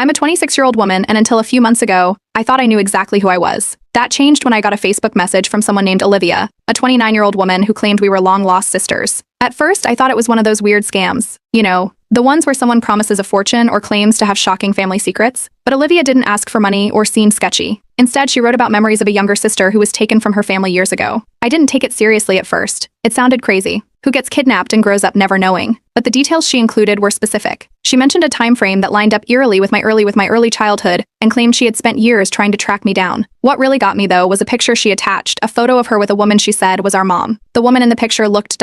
I'm a 26-year-old woman, and until a few months ago, I thought I knew exactly who I was. That changed when I got a Facebook message from someone named Olivia, a 29-year-old woman who claimed we were long-lost sisters. At first, I thought it was one of those weird scams. You know, the ones where someone promises a fortune or claims to have shocking family secrets. But Olivia didn't ask for money or seem sketchy. Instead, she wrote about memories of a younger sister who was taken from her family years ago. I didn't take it seriously at first. It sounded crazy. Who gets kidnapped and grows up never knowing? But the details she included were specific. She mentioned a time frame that lined up eerily with my early childhood and claimed she had spent years trying to track me down. What really got me, though, was a picture she attached, a photo of her with a woman she said was our mom. The woman in the picture looked ...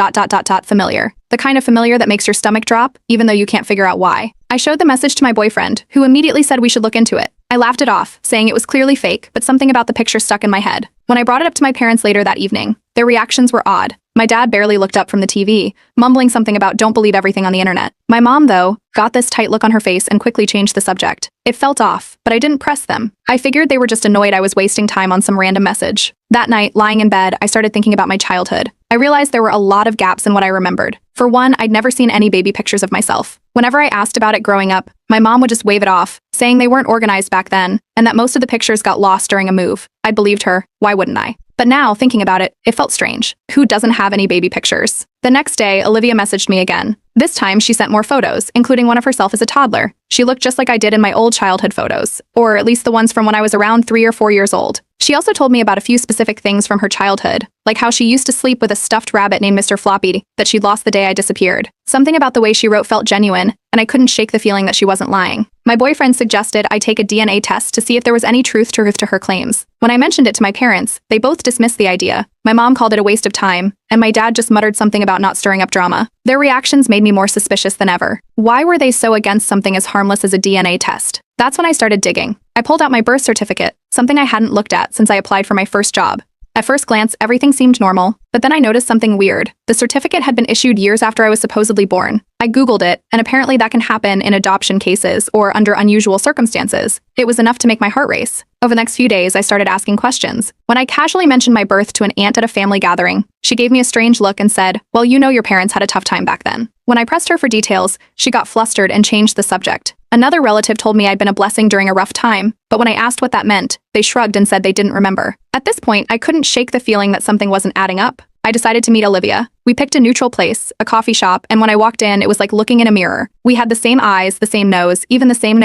familiar. The kind of familiar that makes your stomach drop, even though you can't figure out why. I showed the message to my boyfriend, who immediately said we should look into it. I laughed it off, saying it was clearly fake, but something about the picture stuck in my head. When I brought it up to my parents later that evening, their reactions were odd. My dad barely looked up from the TV, mumbling something about don't believe everything on the internet. My mom, though, got this tight look on her face and quickly changed the subject. It felt off, but I didn't press them. I figured they were just annoyed I was wasting time on some random message. That night, lying in bed, I started thinking about my childhood. I realized there were a lot of gaps in what I remembered. For one, I'd never seen any baby pictures of myself. Whenever I asked about it growing up, my mom would just wave it off, saying they weren't organized back then, and that most of the pictures got lost during a move. I believed her. Why wouldn't I? But now, thinking about it, it felt strange. Who doesn't have any baby pictures? The next day, Olivia messaged me again. This time, she sent more photos, including one of herself as a toddler. She looked just like I did in my old childhood photos, or at least the ones from when I was around 3 or 4 years old. She also told me about a few specific things from her childhood, like how she used to sleep with a stuffed rabbit named Mr. Floppy that she'd lost the day I disappeared. Something about the way she wrote felt genuine, and I couldn't shake the feeling that she wasn't lying. My boyfriend suggested I take a DNA test to see if there was any truth to her claims. When I mentioned it to my parents, they both dismissed the idea. My mom called it a waste of time, and my dad just muttered something about not stirring up drama. Their reactions made me more suspicious than ever. Why were they so against something as harmless as a DNA test? That's when I started digging. I pulled out my birth certificate, something I hadn't looked at since I applied for my first job. At first glance, everything seemed normal, but then I noticed something weird. The certificate had been issued years after I was supposedly born. I Googled it, and apparently that can happen in adoption cases or under unusual circumstances. It was enough to make my heart race. Over the next few days, I started asking questions. When I casually mentioned my birth to an aunt at a family gathering, she gave me a strange look and said, "Well, you know your parents had a tough time back then." When I pressed her for details, she got flustered and changed the subject. Another relative told me I'd been a blessing during a rough time, but when I asked what that meant, they shrugged and said they didn't remember. At this point, I couldn't shake the feeling that something wasn't adding up. I decided to meet Olivia. We picked a neutral place, a coffee shop, and when I walked in, it was like looking in a mirror. We had the same eyes, the same nose, even the same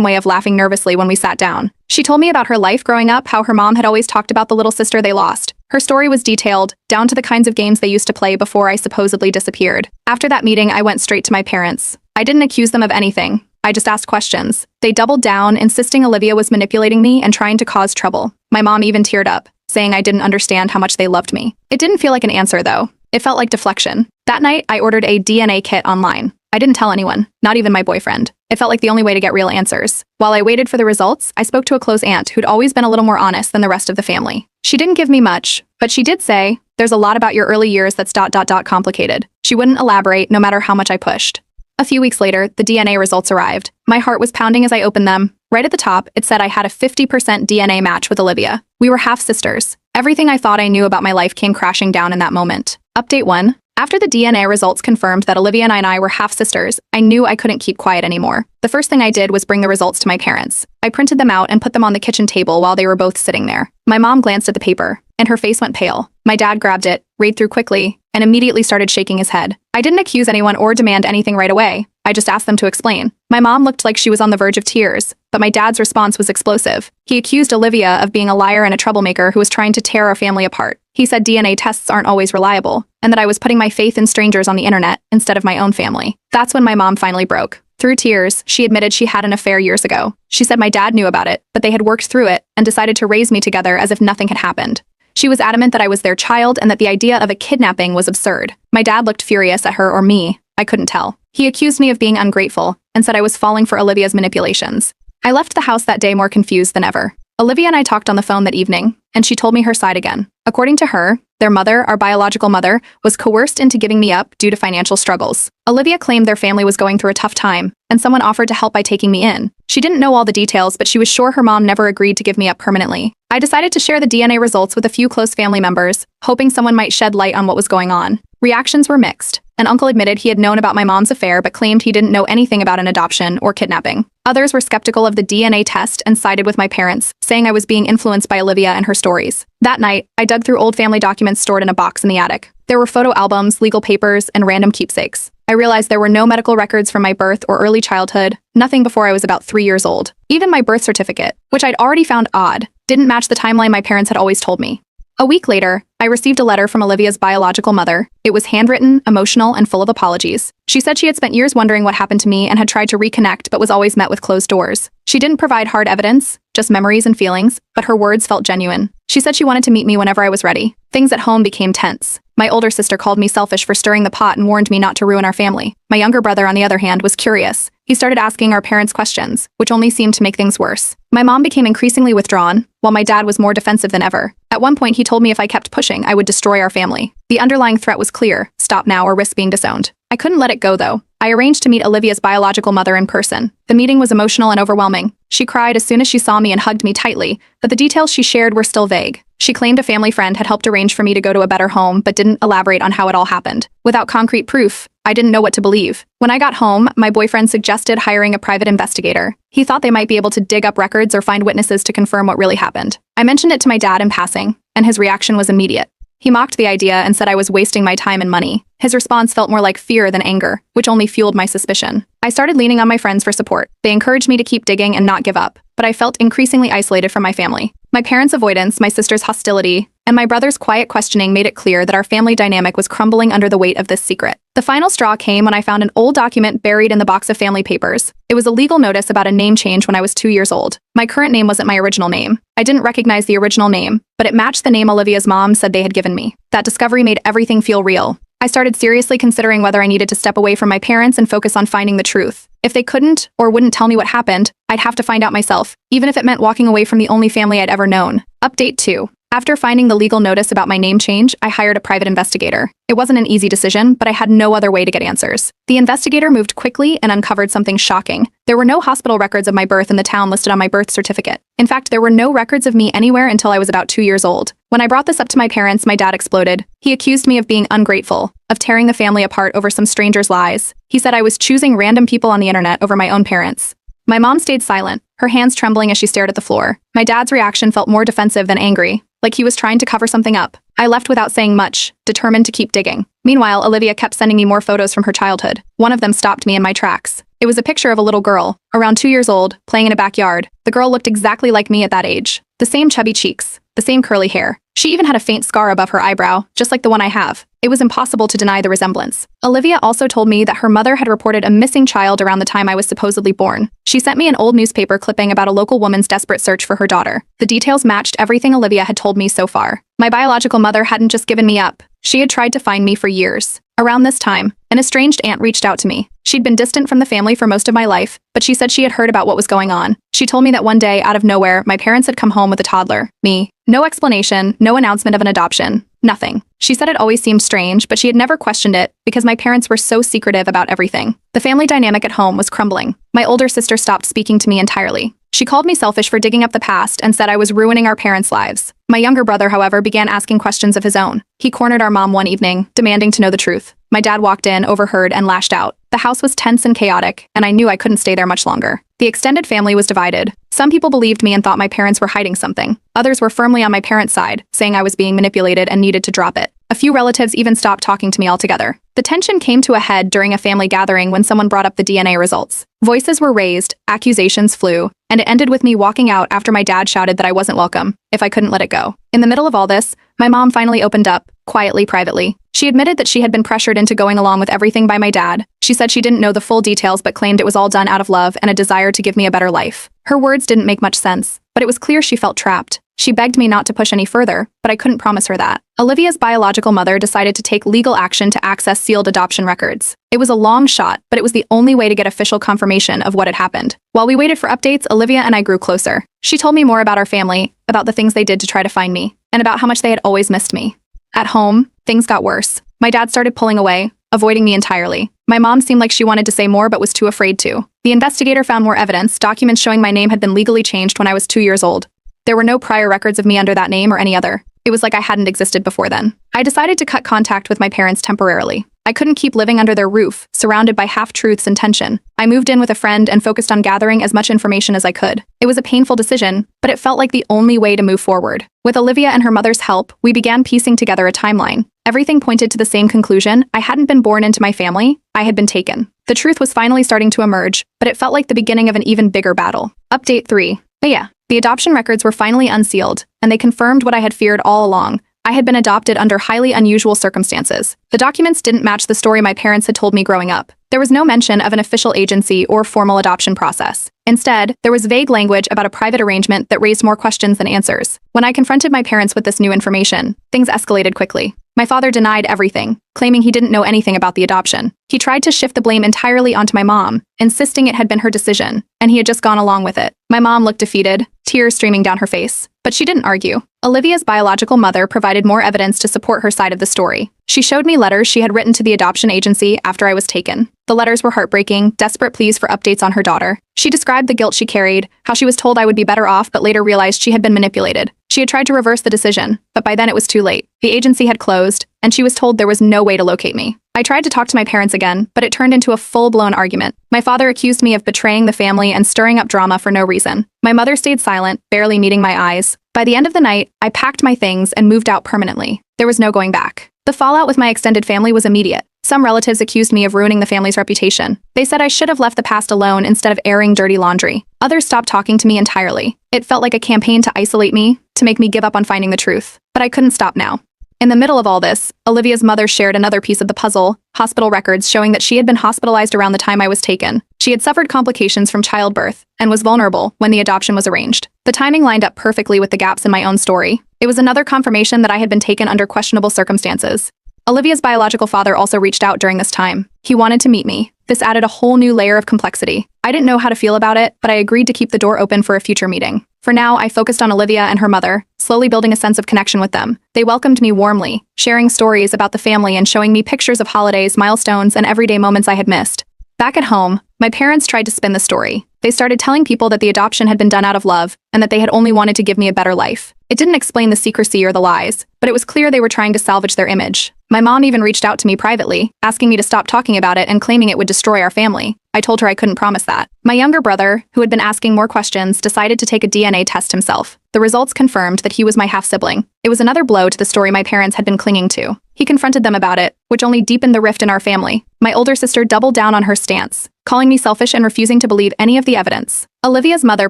way of laughing nervously when we sat down. She told me about her life growing up, how her mom had always talked about the little sister they lost. Her story was detailed, down to the kinds of games they used to play before I supposedly disappeared. After that meeting, I went straight to my parents. I didn't accuse them of anything. I just asked questions. They doubled down, insisting Olivia was manipulating me and trying to cause trouble. My mom even teared up, saying I didn't understand how much they loved me. It didn't feel like an answer, though. It felt like deflection. That night, I ordered a DNA kit online. I didn't tell anyone, not even my boyfriend. It felt like the only way to get real answers. While I waited for the results, I spoke to a close aunt who'd always been a little more honest than the rest of the family. She didn't give me much, but she did say, "There's a lot about your early years that's ... complicated." She wouldn't elaborate no matter how much I pushed. A few weeks later, the DNA results arrived. My heart was pounding as I opened them. Right at the top, it said I had a 50% DNA match with Olivia. We were half-sisters. Everything I thought I knew about my life came crashing down in that moment. Update 1. After the DNA results confirmed that Olivia and I were half-sisters, I knew I couldn't keep quiet anymore. The first thing I did was bring the results to my parents. I printed them out and put them on the kitchen table while they were both sitting there. My mom glanced at the paper, and her face went pale. My dad grabbed it, read through quickly, and immediately started shaking his head. I didn't accuse anyone or demand anything right away. I just asked them to explain. My mom looked like she was on the verge of tears, but my dad's response was explosive. He accused Olivia of being a liar and a troublemaker who was trying to tear our family apart. He said DNA tests aren't always reliable, and that I was putting my faith in strangers on the internet instead of my own family. That's when my mom finally broke. Through tears, she admitted she had an affair years ago. She said my dad knew about it, but they had worked through it and decided to raise me together as if nothing had happened. She was adamant that I was their child and that the idea of a kidnapping was absurd. My dad looked furious at her or me. I couldn't tell. He accused me of being ungrateful and said I was falling for Olivia's manipulations. I left the house that day more confused than ever. Olivia and I talked on the phone that evening, and she told me her side again. According to her, their mother, our biological mother, was coerced into giving me up due to financial struggles. Olivia claimed their family was going through a tough time, and someone offered to help by taking me in. She didn't know all the details, but she was sure her mom never agreed to give me up permanently. I decided to share the DNA results with a few close family members, hoping someone might shed light on what was going on. Reactions were mixed. An uncle admitted he had known about my mom's affair but claimed he didn't know anything about an adoption or kidnapping. Others were skeptical of the DNA test and sided with my parents, saying I was being influenced by Olivia and her stories. That night, I dug through old family documents stored in a box in the attic. There were photo albums, legal papers, and random keepsakes. I realized there were no medical records from my birth or early childhood, nothing before I was about 3 years old. Even my birth certificate, which I'd already found odd, didn't match the timeline my parents had always told me. A week later, I received a letter from Olivia's biological mother. It was handwritten, emotional, and full of apologies. She said she had spent years wondering what happened to me and had tried to reconnect but was always met with closed doors. She didn't provide hard evidence, just memories and feelings, but her words felt genuine. She said she wanted to meet me whenever I was ready. Things at home became tense. My older sister called me selfish for stirring the pot and warned me not to ruin our family. My younger brother, on the other hand, was curious. He started asking our parents questions, which only seemed to make things worse. My mom became increasingly withdrawn, while my dad was more defensive than ever. At one point, he told me if I kept pushing, I would destroy our family. The underlying threat was clear: stop now or risk being disowned. I couldn't let it go, though. I arranged to meet Olivia's biological mother in person. The meeting was emotional and overwhelming. She cried as soon as she saw me and hugged me tightly, but the details she shared were still vague. She claimed a family friend had helped arrange for me to go to a better home, but didn't elaborate on how it all happened. Without concrete proof, I didn't know what to believe. When I got home, my boyfriend suggested hiring a private investigator. He thought they might be able to dig up records or find witnesses to confirm what really happened. I mentioned it to my dad in passing, and his reaction was immediate. He mocked the idea and said I was wasting my time and money. His response felt more like fear than anger, which only fueled my suspicion. I started leaning on my friends for support. They encouraged me to keep digging and not give up, but I felt increasingly isolated from my family. My parents' avoidance, my sister's hostility, and my brother's quiet questioning made it clear that our family dynamic was crumbling under the weight of this secret. The final straw came when I found an old document buried in the box of family papers. It was a legal notice about a name change when I was 2 years old. My current name wasn't my original name. I didn't recognize the original name, but it matched the name Olivia's mom said they had given me. That discovery made everything feel real. I started seriously considering whether I needed to step away from my parents and focus on finding the truth. If they couldn't or wouldn't tell me what happened, I'd have to find out myself, even if it meant walking away from the only family I'd ever known. Update 2. After finding the legal notice about my name change, I hired a private investigator. It wasn't an easy decision, but I had no other way to get answers. The investigator moved quickly and uncovered something shocking. There were no hospital records of my birth in the town listed on my birth certificate. In fact, there were no records of me anywhere until I was about 2 years old. When I brought this up to my parents, my dad exploded. He accused me of being ungrateful, of tearing the family apart over some stranger's lies. He said I was choosing random people on the internet over my own parents. My mom stayed silent, her hands trembling as she stared at the floor. My dad's reaction felt more defensive than angry, like he was trying to cover something up. I left without saying much, determined to keep digging. Meanwhile, Olivia kept sending me more photos from her childhood. One of them stopped me in my tracks. It was a picture of a little girl, around 2 years old, playing in a backyard. The girl looked exactly like me at that age. The same chubby cheeks, the same curly hair. She even had a faint scar above her eyebrow, just like the one I have. It was impossible to deny the resemblance. Olivia also told me that her mother had reported a missing child around the time I was supposedly born. She sent me an old newspaper clipping about a local woman's desperate search for her daughter. The details matched everything Olivia had told me so far. My biological mother hadn't just given me up. She had tried to find me for years. Around this time, an estranged aunt reached out to me. She'd been distant from the family for most of my life, but she said she had heard about what was going on. She told me that one day, out of nowhere, my parents had come home with a toddler, me. No explanation, no announcement of an adoption, nothing. She said it always seemed strange, but she had never questioned it because my parents were so secretive about everything. The family dynamic at home was crumbling. My older sister stopped speaking to me entirely. She called me selfish for digging up the past and said I was ruining our parents' lives. My younger brother, however, began asking questions of his own. He cornered our mom one evening, demanding to know the truth. My dad walked in, overheard, and lashed out. The house was tense and chaotic, and I knew I couldn't stay there much longer. The extended family was divided. Some people believed me and thought my parents were hiding something. Others were firmly on my parents' side, saying I was being manipulated and needed to drop it. A few relatives even stopped talking to me altogether. The tension came to a head during a family gathering when someone brought up the DNA results. Voices were raised, accusations flew, and it ended with me walking out after my dad shouted that I wasn't welcome if I couldn't let it go. In the middle of all this, my mom finally opened up, quietly, privately. She admitted that she had been pressured into going along with everything by my dad. She said she didn't know the full details but claimed it was all done out of love and a desire to give me a better life. Her words didn't make much sense, but it was clear she felt trapped. She begged me not to push any further, but I couldn't promise her that. Olivia's biological mother decided to take legal action to access sealed adoption records. It was a long shot, but it was the only way to get official confirmation of what had happened. While we waited for updates, Olivia and I grew closer. She told me more about our family, about the things they did to try to find me, and about how much they had always missed me. At home, things got worse. My dad started pulling away, avoiding me entirely. My mom seemed like she wanted to say more but was too afraid to. The investigator found more evidence, documents showing my name had been legally changed when I was 2 years old. There were no prior records of me under that name or any other. It was like I hadn't existed before then. I decided to cut contact with my parents temporarily. I couldn't keep living under their roof, surrounded by half-truths and tension. I moved in with a friend and focused on gathering as much information as I could. It was a painful decision, but it felt like the only way to move forward. With Olivia and her mother's help, we began piecing together a timeline. Everything pointed to the same conclusion: I hadn't been born into my family, I had been taken. The truth was finally starting to emerge, but it felt like the beginning of an even bigger battle. Update 3. Maya. The adoption records were finally unsealed, and they confirmed what I had feared all along. I had been adopted under highly unusual circumstances. The documents didn't match the story my parents had told me growing up. There was no mention of an official agency or formal adoption process. Instead, there was vague language about a private arrangement that raised more questions than answers. When I confronted my parents with this new information, things escalated quickly. My father denied everything, claiming he didn't know anything about the adoption. He tried to shift the blame entirely onto my mom, insisting it had been her decision, and he had just gone along with it. My mom looked defeated, tears streaming down her face. But she didn't argue. Olivia's biological mother provided more evidence to support her side of the story. She showed me letters she had written to the adoption agency after I was taken. The letters were heartbreaking, desperate pleas for updates on her daughter. She described the guilt she carried, how she was told I would be better off but later realized she had been manipulated. She had tried to reverse the decision, but by then it was too late. The agency had closed, and she was told there was no way to locate me. I tried to talk to my parents again, but it turned into a full-blown argument. My father accused me of betraying the family and stirring up drama for no reason. My mother stayed silent, barely meeting my eyes. By the end of the night, I packed my things and moved out permanently. There was no going back. The fallout with my extended family was immediate. Some relatives accused me of ruining the family's reputation. They said I should have left the past alone instead of airing dirty laundry. Others stopped talking to me entirely. It felt like a campaign to isolate me, to make me give up on finding the truth. But I couldn't stop now. In the middle of all this, Olivia's mother shared another piece of the puzzle: hospital records showing that she had been hospitalized around the time I was taken. She had suffered complications from childbirth and was vulnerable when the adoption was arranged. The timing lined up perfectly with the gaps in my own story. It was another confirmation that I had been taken under questionable circumstances. Olivia's biological father also reached out during this time. He wanted to meet me. This added a whole new layer of complexity. I didn't know how to feel about it, but I agreed to keep the door open for a future meeting. For now, I focused on Olivia and her mother, slowly building a sense of connection with them. They welcomed me warmly, sharing stories about the family and showing me pictures of holidays, milestones, and everyday moments I had missed. Back at home, my parents tried to spin the story. They started telling people that the adoption had been done out of love and that they had only wanted to give me a better life. It didn't explain the secrecy or the lies, but it was clear they were trying to salvage their image. My mom even reached out to me privately, asking me to stop talking about it and claiming it would destroy our family. I told her I couldn't promise that. My younger brother, who had been asking more questions, decided to take a DNA test himself. The results confirmed that he was my half-sibling. It was another blow to the story my parents had been clinging to. He confronted them about it, which only deepened the rift in our family. My older sister doubled down on her stance, calling me selfish and refusing to believe any of the evidence. Olivia's mother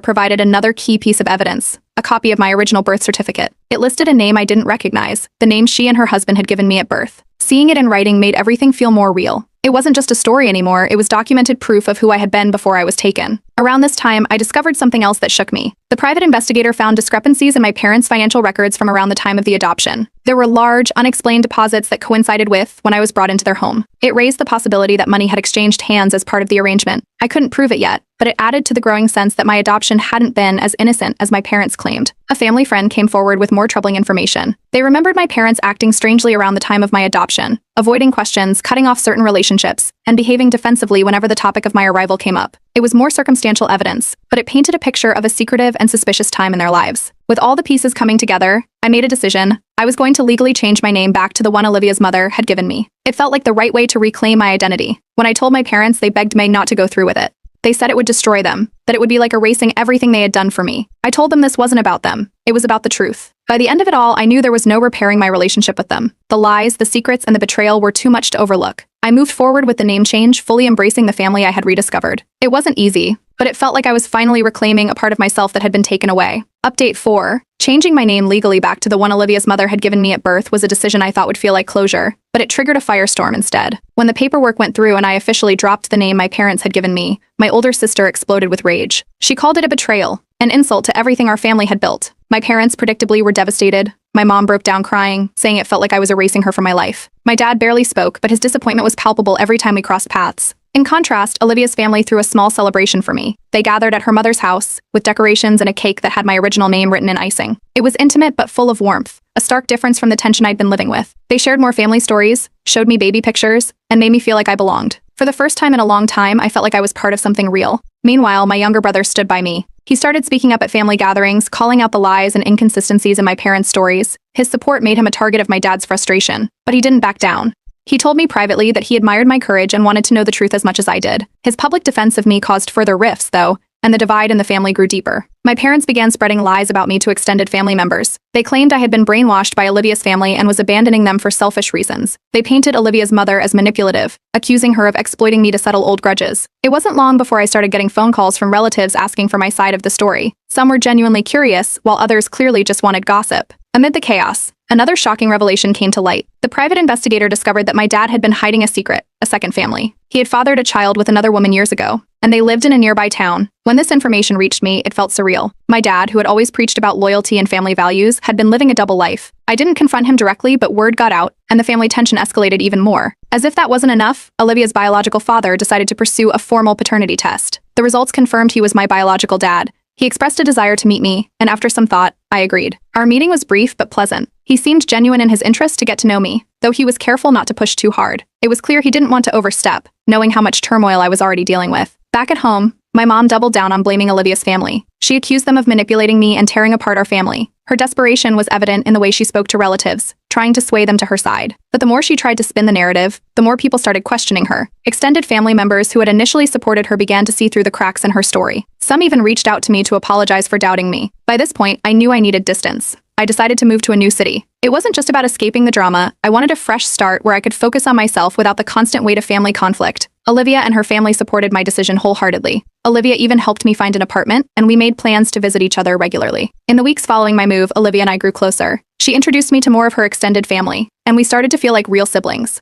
provided another key piece of evidence: a copy of my original birth certificate. It listed a name I didn't recognize, the name she and her husband had given me at birth. Seeing it in writing made everything feel more real. It wasn't just a story anymore, it was documented proof of who I had been before I was taken. Around this time, I discovered something else that shook me. The private investigator found discrepancies in my parents' financial records from around the time of the adoption. There were large, unexplained deposits that coincided with when I was brought into their home. It raised the possibility that money had exchanged hands as part of the arrangement. I couldn't prove it yet, but it added to the growing sense that my adoption hadn't been as innocent as my parents claimed. A family friend came forward with more troubling information. They remembered my parents acting strangely around the time of my adoption, avoiding questions, cutting off certain relationships, and behaving defensively whenever the topic of my arrival came up. It was more circumstantial evidence, but it painted a picture of a secretive and suspicious time in their lives. With all the pieces coming together, I made a decision. I was going to legally change my name back to the one Olivia's mother had given me. It felt like the right way to reclaim my identity. When I told my parents, they begged me not to go through with it. They said it would destroy them, that it would be like erasing everything they had done for me. I told them this wasn't about them. It was about the truth. By the end of it all, I knew there was no repairing my relationship with them. The lies, the secrets, and the betrayal were too much to overlook. I moved forward with the name change, fully embracing the family I had rediscovered. It wasn't easy, but it felt like I was finally reclaiming a part of myself that had been taken away. Update 4. Changing my name legally back to the one Olivia's mother had given me at birth was a decision I thought would feel like closure, but it triggered a firestorm instead. When the paperwork went through and I officially dropped the name my parents had given me, my older sister exploded with rage. She called it a betrayal, an insult to everything our family had built. My parents, predictably, were devastated. My mom broke down crying, saying it felt like I was erasing her from my life. My dad barely spoke, but his disappointment was palpable every time we crossed paths. In contrast, Olivia's family threw a small celebration for me. They gathered at her mother's house, with decorations and a cake that had my original name written in icing. It was intimate but full of warmth, a stark difference from the tension I'd been living with. They shared more family stories, showed me baby pictures, and made me feel like I belonged. For the first time in a long time, I felt like I was part of something real. Meanwhile, my younger brother stood by me. He started speaking up at family gatherings, calling out the lies and inconsistencies in my parents' stories. His support made him a target of my dad's frustration, but he didn't back down. He told me privately that he admired my courage and wanted to know the truth as much as I did. His public defense of me caused further rifts, though, and the divide in the family grew deeper. My parents began spreading lies about me to extended family members. They claimed I had been brainwashed by Olivia's family and was abandoning them for selfish reasons. They painted Olivia's mother as manipulative, accusing her of exploiting me to settle old grudges. It wasn't long before I started getting phone calls from relatives asking for my side of the story. Some were genuinely curious, while others clearly just wanted gossip. Amid the chaos, another shocking revelation came to light. The private investigator discovered that my dad had been hiding a secret, a second family. He had fathered a child with another woman years ago, and they lived in a nearby town. When this information reached me, it felt surreal. My dad, who had always preached about loyalty and family values, had been living a double life. I didn't confront him directly, but word got out, and the family tension escalated even more. As if that wasn't enough, Olivia's biological father decided to pursue a formal paternity test. The results confirmed he was my biological dad. He expressed a desire to meet me, and after some thought, I agreed. Our meeting was brief but pleasant. He seemed genuine in his interest to get to know me, though he was careful not to push too hard. It was clear he didn't want to overstep, knowing how much turmoil I was already dealing with. Back at home, my mom doubled down on blaming Olivia's family. She accused them of manipulating me and tearing apart our family. Her desperation was evident in the way she spoke to relatives, trying to sway them to her side. But the more she tried to spin the narrative, the more people started questioning her. Extended family members who had initially supported her began to see through the cracks in her story. Some even reached out to me to apologize for doubting me. By this point, I knew I needed distance. I decided to move to a new city. It wasn't just about escaping the drama. I wanted a fresh start where I could focus on myself without the constant weight of family conflict. Olivia and her family supported my decision wholeheartedly. Olivia even helped me find an apartment, and we made plans to visit each other regularly. In the weeks following my move, Olivia and I grew closer. She introduced me to more of her extended family, and we started to feel like real siblings.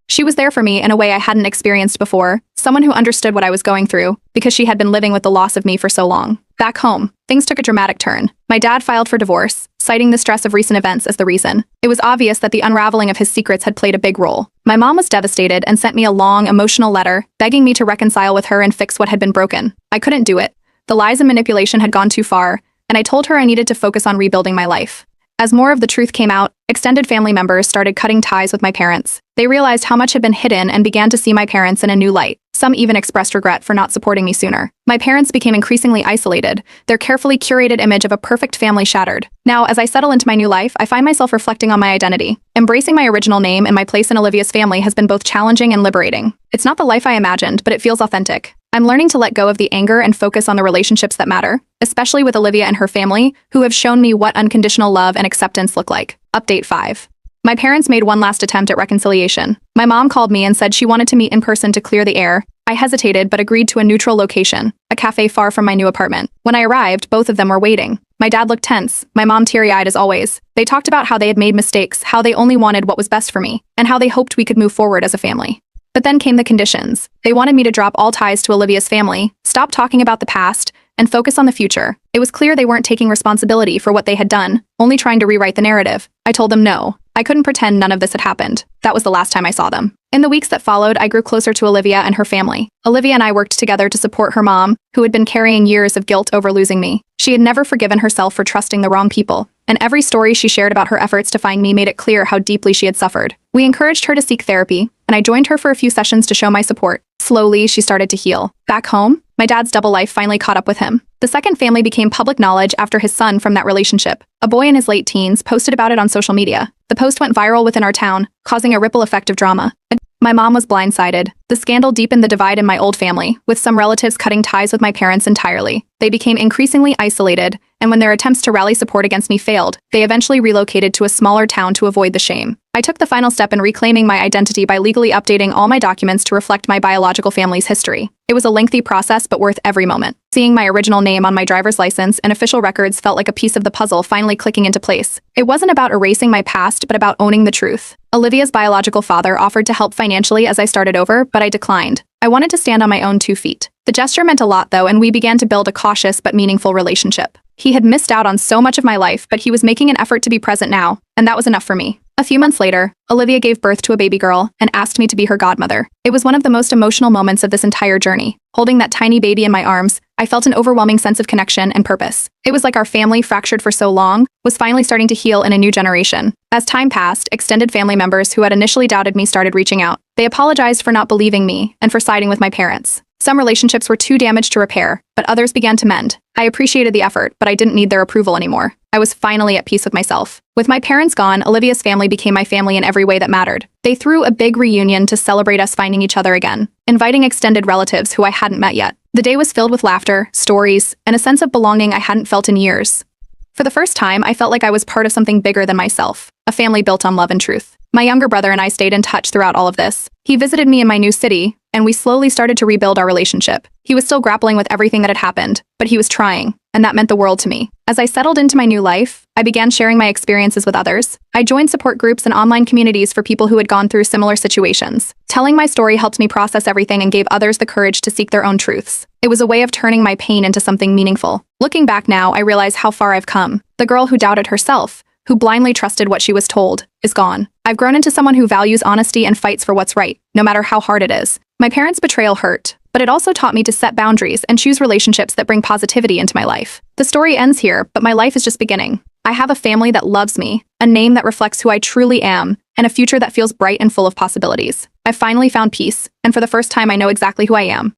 She was there for me in a way I hadn't experienced before, someone who understood what I was going through, because she had been living with the loss of me for so long. Back home, things took a dramatic turn. My dad filed for divorce, citing the stress of recent events as the reason. It was obvious that the unraveling of his secrets had played a big role. My mom was devastated and sent me a long, emotional letter, begging me to reconcile with her and fix what had been broken. I couldn't do it. The lies and manipulation had gone too far, and I told her I needed to focus on rebuilding my life. As more of the truth came out, extended family members started cutting ties with my parents. They realized how much had been hidden and began to see my parents in a new light. Some even expressed regret for not supporting me sooner. My parents became increasingly isolated, their carefully curated image of a perfect family shattered. Now, as I settle into my new life, I find myself reflecting on my identity. Embracing my original name and my place in Olivia's family has been both challenging and liberating. It's not the life I imagined, but it feels authentic. I'm learning to let go of the anger and focus on the relationships that matter, especially with Olivia and her family, who have shown me what unconditional love and acceptance look like. Update 5. My parents made one last attempt at reconciliation. My mom called me and said she wanted to meet in person to clear the air. I hesitated but agreed to a neutral location, a cafe far from my new apartment. When I arrived, both of them were waiting. My dad looked tense, my mom teary-eyed as always. They talked about how they had made mistakes, how they only wanted what was best for me, and how they hoped we could move forward as a family. But then came the conditions. They wanted me to drop all ties to Olivia's family, stop talking about the past, and focus on the future. It was clear they weren't taking responsibility for what they had done, only trying to rewrite the narrative. I told them no. I couldn't pretend none of this had happened. That was the last time I saw them. In the weeks that followed, I grew closer to Olivia and her family. Olivia and I worked together to support her mom, who had been carrying years of guilt over losing me. She had never forgiven herself for trusting the wrong people, and every story she shared about her efforts to find me made it clear how deeply she had suffered. We encouraged her to seek therapy, and I joined her for a few sessions to show my support. Slowly, she started to heal. Back home, my dad's double life finally caught up with him. The second family became public knowledge after his son from that relationship, a boy in his late teens, posted about it on social media. The post went viral within our town, causing a ripple effect of drama. My mom was blindsided. The scandal deepened the divide in my old family, with some relatives cutting ties with my parents entirely. They became increasingly isolated, and when their attempts to rally support against me failed, they eventually relocated to a smaller town to avoid the shame. I took the final step in reclaiming my identity by legally updating all my documents to reflect my biological family's history. It was a lengthy process, but worth every moment. Seeing my original name on my driver's license and official records felt like a piece of the puzzle finally clicking into place. It wasn't about erasing my past, but about owning the truth. Olivia's biological father offered to help financially as I started over, but I declined. I wanted to stand on my own 2 feet. The gesture meant a lot, though, and we began to build a cautious but meaningful relationship. He had missed out on so much of my life, but he was making an effort to be present now, and that was enough for me. A few months later, Olivia gave birth to a baby girl and asked me to be her godmother. It was one of the most emotional moments of this entire journey. Holding that tiny baby in my arms, I felt an overwhelming sense of connection and purpose. It was like our family, fractured for so long, was finally starting to heal in a new generation. As time passed, extended family members who had initially doubted me started reaching out. They apologized for not believing me and for siding with my parents. Some relationships were too damaged to repair, but others began to mend. I appreciated the effort, but I didn't need their approval anymore. I was finally at peace with myself. With my parents gone, Olivia's family became my family in every way that mattered. They threw a big reunion to celebrate us finding each other again, inviting extended relatives who I hadn't met yet. The day was filled with laughter, stories, and a sense of belonging I hadn't felt in years. For the first time, I felt like I was part of something bigger than myself, a family built on love and truth. My younger brother and I stayed in touch throughout all of this. He visited me in my new city, and we slowly started to rebuild our relationship. He was still grappling with everything that had happened, but he was trying, and that meant the world to me. As I settled into my new life, I began sharing my experiences with others. I joined support groups and online communities for people who had gone through similar situations. Telling my story helped me process everything and gave others the courage to seek their own truths. It was a way of turning my pain into something meaningful. Looking back now, I realize how far I've come. The girl who doubted herself, who blindly trusted what she was told, is gone. I've grown into someone who values honesty and fights for what's right, no matter how hard it is. My parents' betrayal hurt, but it also taught me to set boundaries and choose relationships that bring positivity into my life. The story ends here, but my life is just beginning. I have a family that loves me, a name that reflects who I truly am, and a future that feels bright and full of possibilities. I've finally found peace, and for the first time I know exactly who I am.